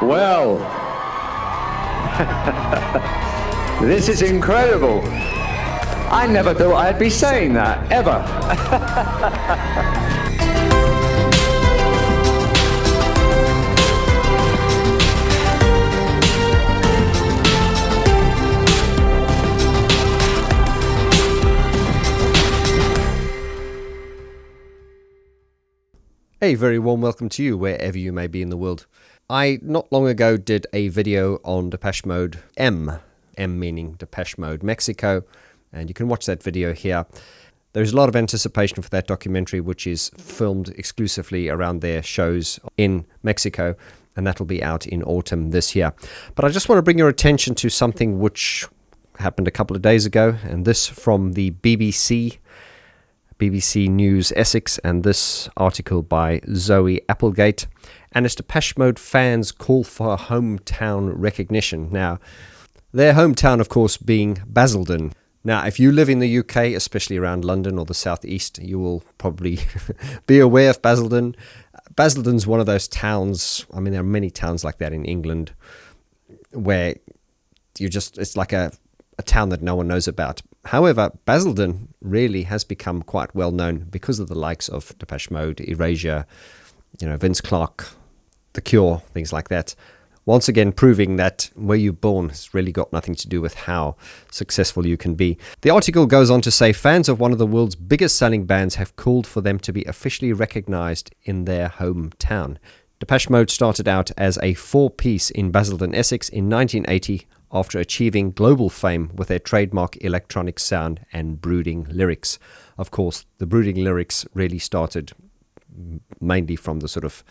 Well, this is incredible. I never thought I'd be saying that, ever. A very warm welcome to you wherever you may be in the world. I not long ago did a video on Depeche Mode M meaning Depeche Mode Mexico, and you can watch that video here. There's a lot of anticipation for that documentary, which is filmed exclusively around their shows in Mexico, and that'll be out in autumn this year. But I just want to bring your attention to something which happened a couple of days ago, and this from the BBC News Essex, and this article by Zoe Applegate, and it's Depeche Mode fans call for hometown recognition. Now, their hometown, of course, being Basildon. Now, if you live in the UK, especially around London or the southeast, you will probably be aware of Basildon. Basildon's one of those towns, I mean, there are many towns like that in England, where it's like a town that no one knows about. However, Basildon really has become quite well known because of the likes of Depeche Mode, Erasure, Vince Clarke, The Cure, things like that. Once again, proving that where you're born has really got nothing to do with how successful you can be. The article goes on to say fans of one of the world's biggest selling bands have called for them to be officially recognized in their hometown. Depeche Mode started out as a four-piece in Basildon, Essex in 1980, after achieving global fame with their trademark electronic sound and brooding lyrics. Of course, the brooding lyrics really started mainly from the sort of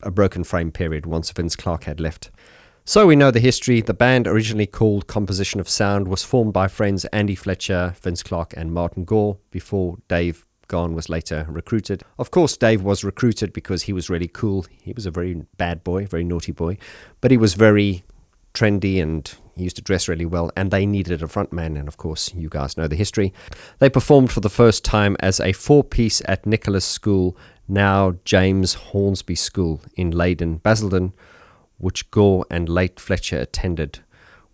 a broken frame period once Vince Clarke had left. So we know the history. The band, originally called Composition of Sound, was formed by friends Andy Fletcher, Vince Clarke and Martin Gore before Dave Vaughn was later recruited. Of course, Dave was recruited because he was really cool. He was a very bad boy, very naughty boy, but he was very trendy and he used to dress really well, and they needed a frontman, and of course you guys know the history. They performed for the first time as a four-piece at Nicholas School, now James Hornsby School in Leyden, Basildon, which Gore and late Fletcher attended,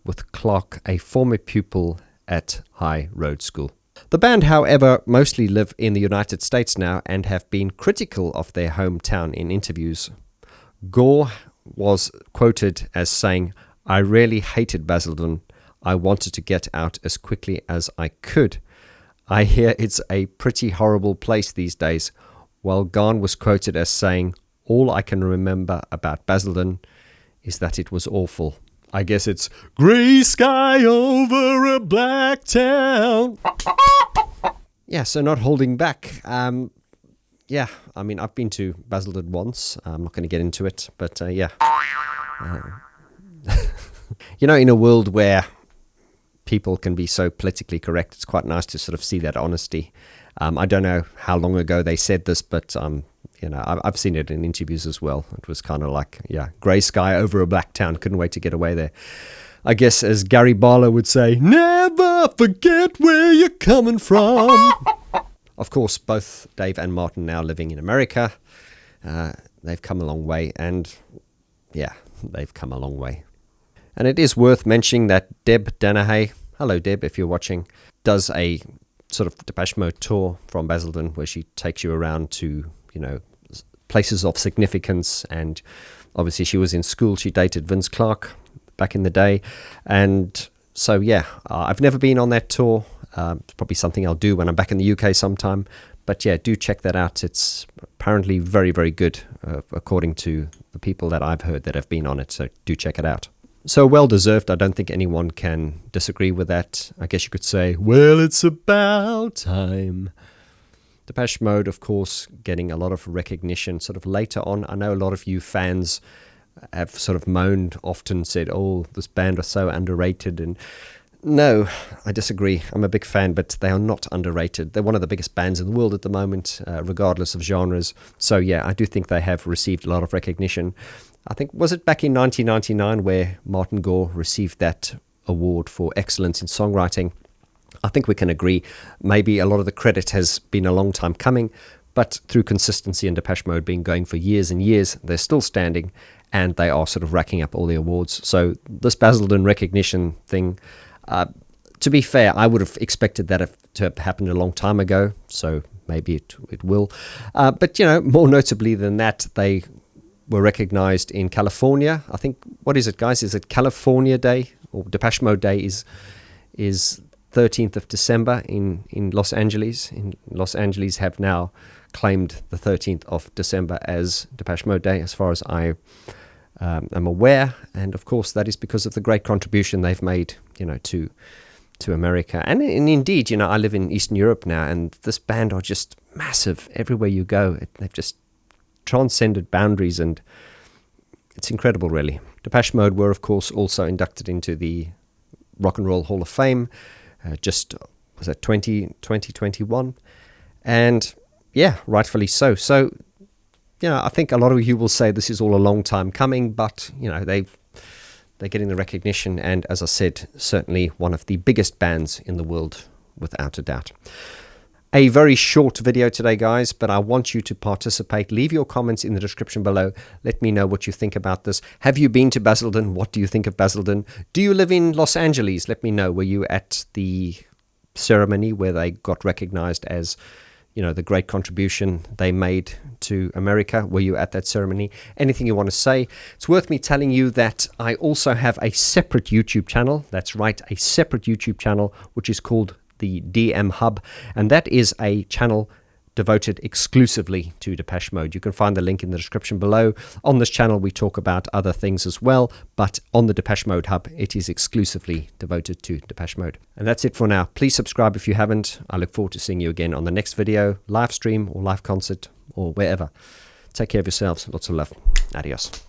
with Clarke a former pupil at High Road School. The band, however, mostly live in the United States now and have been critical of their hometown in interviews. Gore was quoted as saying, "I really hated Basildon. I wanted to get out as quickly as I could. I hear it's a pretty horrible place these days," while Vaughn was quoted as saying, "All I can remember about Basildon is that it was awful." I guess it's grey sky over a black town. Yeah, so not holding back. Yeah, I mean, I've been to Basildon once. I'm not going to get into it, but yeah. In a world where people can be so politically correct, it's quite nice to sort of see that honesty. I don't know how long ago they said this, but I've seen it in interviews as well. It was kind of like, grey sky over a black town. Couldn't wait to get away there. I guess, as Gary Barlow would say, never forget where you're coming from. Of course, both Dave and Martin now living in America. They've come a long way, and they've come a long way. And it is worth mentioning that Deb Danahay, hello Deb if you're watching, does a sort of Depeche Mode tour from Basildon where she takes you around to, places of significance. And obviously she was in school. She dated Vince Clarke back in the day. And so, I've never been on that tour. It's probably something I'll do when I'm back in the UK sometime. But do check that out. It's apparently very, very good, according to the people that I've heard that have been on it. So do check it out. So well deserved. I don't think anyone can disagree with that. I guess you could say, well, it's about time. Depeche Mode, of course, getting a lot of recognition sort of later on. I know a lot of you fans have sort of moaned, often said, oh, this band was so underrated. And no, I disagree. I'm a big fan, but they are not underrated. They're one of the biggest bands in the world at the moment, regardless of genres. So I do think they have received a lot of recognition. I think, was it back in 1999 where Martin Gore received that award for excellence in songwriting? I think we can agree maybe a lot of the credit has been a long time coming, but through consistency and Depeche Mode being going for years and years, they're still standing and they are sort of racking up all the awards. So this Basildon recognition thing, to be fair, I would have expected that to have happened a long time ago, so maybe it will. But, more notably than that, they were recognized in California. I think, what is it, guys? Is it California Day? Or Depeche Mode Day is 13th of December in Los Angeles. In Los Angeles have now claimed the 13th of December as Depeche Mode Day, as far as I am aware. And, of course, that is because of the great contribution they've made, to America. And indeed, I live in Eastern Europe now, and this band are just massive everywhere you go. They've just transcended boundaries, and it's incredible, really. Depeche Mode were, of course, also inducted into the Rock and Roll Hall of Fame, was that 2021? And yeah, rightfully so. So, I think a lot of you will say this is all a long time coming, but, they're getting the recognition, and as I said, certainly one of the biggest bands in the world, without a doubt. A very short video today, guys, but I want you to participate. Leave your comments in the description below. Let me know what you think about this. Have you been to Basildon? What do you think of Basildon? Do you live in Los Angeles? Let me know. Were you at the ceremony where they got recognized as, the great contribution they made to America? Were you at that ceremony? Anything you want to say? It's worth me telling you that I also have a separate YouTube channel. That's right, a separate YouTube channel, which is called the DM Hub, and that is a channel devoted exclusively to Depeche Mode. You can find the link in the description below. On this channel, we talk about other things as well, but on the Depeche Mode Hub, it is exclusively devoted to Depeche Mode. And that's it for now. Please subscribe if you haven't. I look forward to seeing you again on the next video, live stream or live concert or wherever. Take care of yourselves. Lots of love. Adios.